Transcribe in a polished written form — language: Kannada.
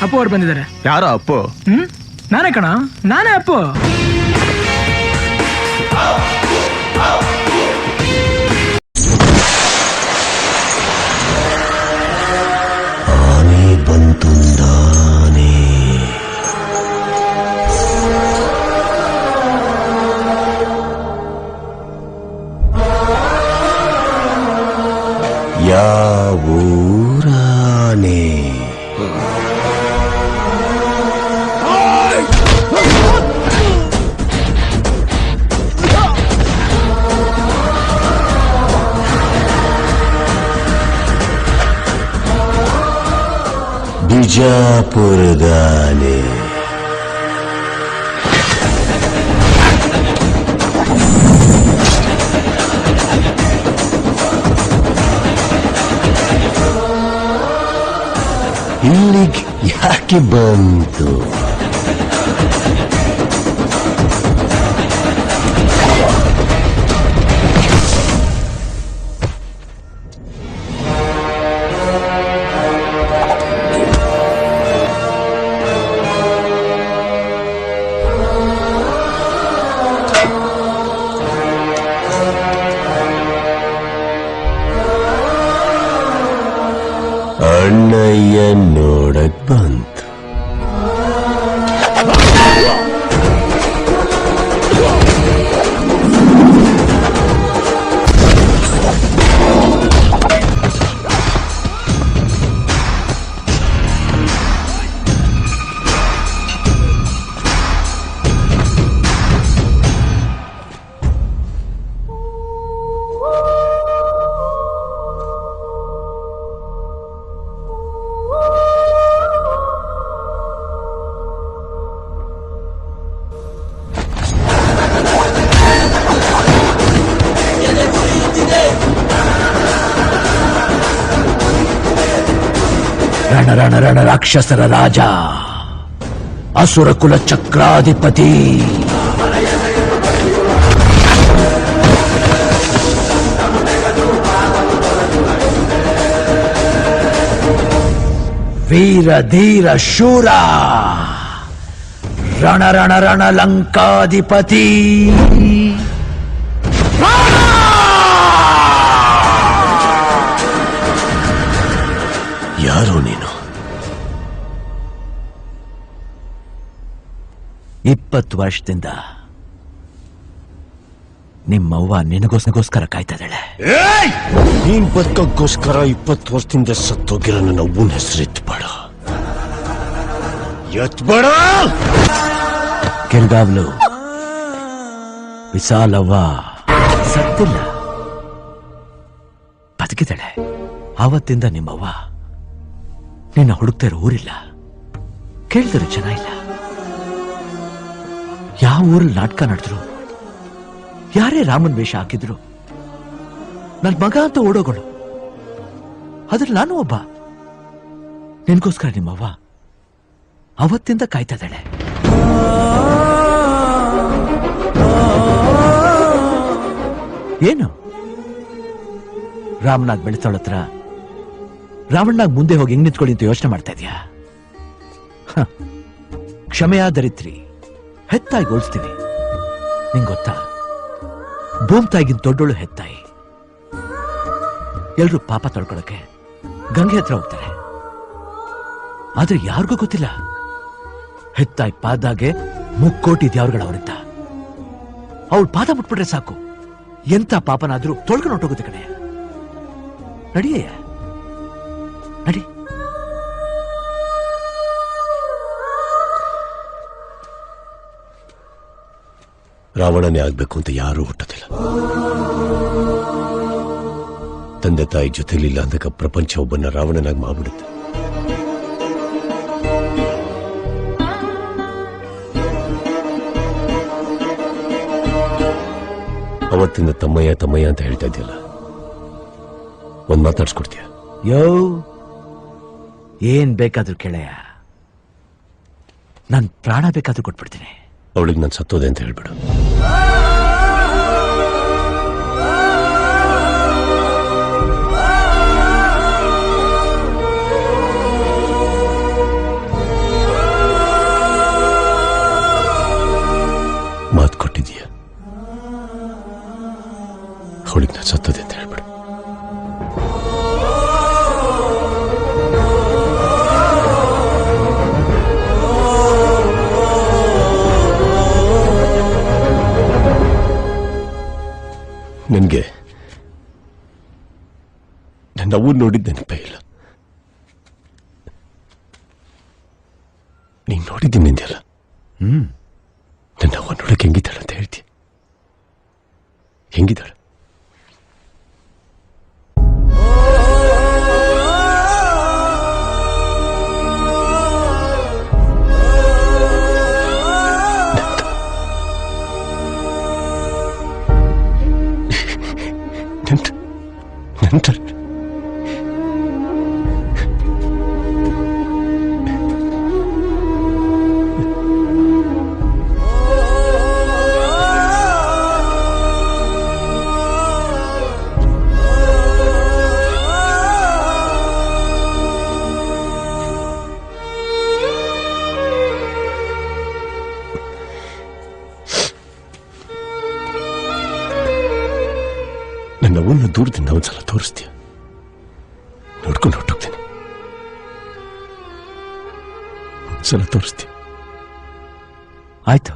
ಅಪ್ಪು ಅವ್ರು ಬಂದಿದ್ದಾರೆ. ಯಾರೋ ಅಪ್ಪು? ನಾನೇ ಕಣ, ನಾನೇ ಅಪ್ಪು. ಆನೆ ಬಂತು ನಾನೇ. ಯಾವೂರಾನೆ? ಬಿಜಾಪುರದಾನೆ. ಇಲ್ಲಿಗೆ ಯಾಕೆ ಬಂತು? ಅಣ್ಣಯ್ಯ ನೋಡಕ್ ಬಂತು. ರಣ ರಣ ರಣ ರಾಕ್ಷಸರ ರಾಜ, ಅಸುರ ಕುಲ ಚಕ್ರಾಧಿಪತಿ, ವೀರ ಧೀರ ಶೂರ, ರಣ ರಣ ರಣ ಲಂಕಾಧಿಪತಿ. ಯಾರು ನೀನು? 20 ವರ್ಷದಿಂದ ನಿಮ್ಮವ್ವ ನಿನಗೋಸ್ಕರ ಕಾಯ್ತಾ ಇದ್ದಾಳೆ. ನೀನ್ ಬದುಕೋಸ್ಕರ 20 ವರ್ಷದಿಂದ ಸತ್ತೋಗಿರೋ ನನ್ನ ಅವ್ವನ ಹೆಸರು ಎತ್ಬೇಡ. ಕೆರ್ಗಾವ್ಲು ವಿಶಾಲವ್ವ ಸತ್ತಿಲ್ಲ, ಬದುಕಿದ್ದಾಳೆ. ಆವತ್ತಿಂದ ನಿಮ್ಮವ್ವ ನಿನ್ನ ಹುಡುಕ್ತಾ ಇರೋ ಊರಿಲ್ಲ, ಕೇಳಿದ್ರೆ ಜನ ಇಲ್ಲ. ಯಾವ ಊರಲ್ಲಿ ನಾಟಕ ನಡೆದ್ರು, ಯಾರೇ ರಾಮನ್ ವೇಷ ಹಾಕಿದ್ರು, ನನ್ ಮಗ ಅಂತ ಓಡೋಗಳು. ಅದ್ರಲ್ಲಿ ನಾನು ಒಬ್ಬ. ನಿನ್ಗೋಸ್ಕರ ನಿಮ್ಮವ್ವ ಅವತ್ತಿಂದ ಕಾಯ್ತಾ ಇದ್ದಾಳೆ. ಏನು ರಾಮನಾಗ್ ಬೆಳೆಸೋಳ ಹತ್ರ ರಾವಣನಾಗ್ ಮುಂದೆ ಹೋಗಿ ಹೆಂಗ್ ನಿಂತ್ಕೊಳ್ಳಿ ಅಂತ ಯೋಚನೆ ಮಾಡ್ತಾ ಇದ್ಯಾ? ಕ್ಷಮೆಯಾದರಿತ್ರಿ, ಹೆತ್ತಾಗಿ ಹೋಲಿಸ್ತೀನಿ. ನಿಂಗ್ ಗೊತ್ತಾ, ಭೂಮ್ತಾಯಿಗಿಂತ ದೊಡ್ಡೋಳು ಹೆತ್ತಾಯಿ. ಎಲ್ರು ಪಾಪ ತೊಳ್ಕೊಳಕ್ಕೆ ಗಂಗೆ ಹತ್ರ ಹೋಗ್ತಾರೆ. ಆದ್ರೆ ಯಾರಿಗೂ ಗೊತ್ತಿಲ್ಲ, ಹೆತ್ತಾಯಿ ಪಾದಾಗೆ 3 ಕೋಟಿ ದ್ಯಾವ್ರುಗಳವರಿದ್ದ. ಅವಳು ಪಾದ ಮುಟ್ಬಿಟ್ರೆ ಸಾಕು, ಎಂತ ಪಾಪನಾದ್ರೂ ತೊಳ್ಕೊಂಡು ಹೊಟ್ಟೋಗುತ್ತೆ ಕಣೆ. ನಡಿಯಯ್ಯ, ನಡಿ. ರಾವಣನೇ ಆಗ್ಬೇಕು ಅಂತ ಯಾರೂ ಹುಟ್ಟೋದಿಲ್ಲ. ತಂದೆ ತಾಯಿ ಜೊತೆಲಿಲ್ಲ ಅಂದಾಗ ಪ್ರಪಂಚ ಒಬ್ಬನ ರಾವಣನಾಗಿ ಮಾಡ್ಬಿಡುತ್ತೆ. ಅವತ್ತಿಂದ ತಮ್ಮಯ್ಯ ತಮ್ಮಯ್ಯ ಅಂತ ಹೇಳ್ತಾ ಇದೆಯಲ್ಲ, ಒಂದ್ ಮಾತಾಡ್ಸ್ಕೊಡ್ತೀಯ? ಯೋ, ಏನ್ ಬೇಕಾದ್ರೂ ಕೇಳಯ್ಯ, ನನ್ ಪ್ರಾಣ ಬೇಕಾದ್ರೂ ಕೊಟ್ಬಿಡ್ತೀನಿ. ಅವಳಿಗೆ ನಾನು ಸತ್ತೋದೆ ಅಂತ ಹೇಳ್ಬಿಡು. ಸತ್ತದೆ ಅಂತ ಹೇಳ್ಬಿಡು. ನನಗೆ ನನ್ನ ಅವ್ವ ನೋಡಿದ್ದ ನೆನಪೇ ಇಲ್ಲ. ನೀನ್ ನೋಡಿದ್ದೀನಿ ಅಂದ್ಯಲ್ಲ, ನನ್ನ ಅವ್ವ ನೋಡಕ್ಕೆ ಹೆಂಗಿದ್ದಾಳೆ ಅಂತ ಹೇಳ್ತೀಯ? ಹೆಂಗಿದ್ದಾಳೆ? ನಂತರ ನನ್ನ ಒಂದು ದೂರದಿಂದ ಒಂದ್ಸಲ ತೋರಿಸ್ತೀಯ? ನೋಡ್ಕೊಂಡು ಹೊಟ್ಟೋಗ್ತೀನಿ. ಒಂದ್ಸಲ ತೋರಿಸ್ತೀಯ? ಆಯ್ತು.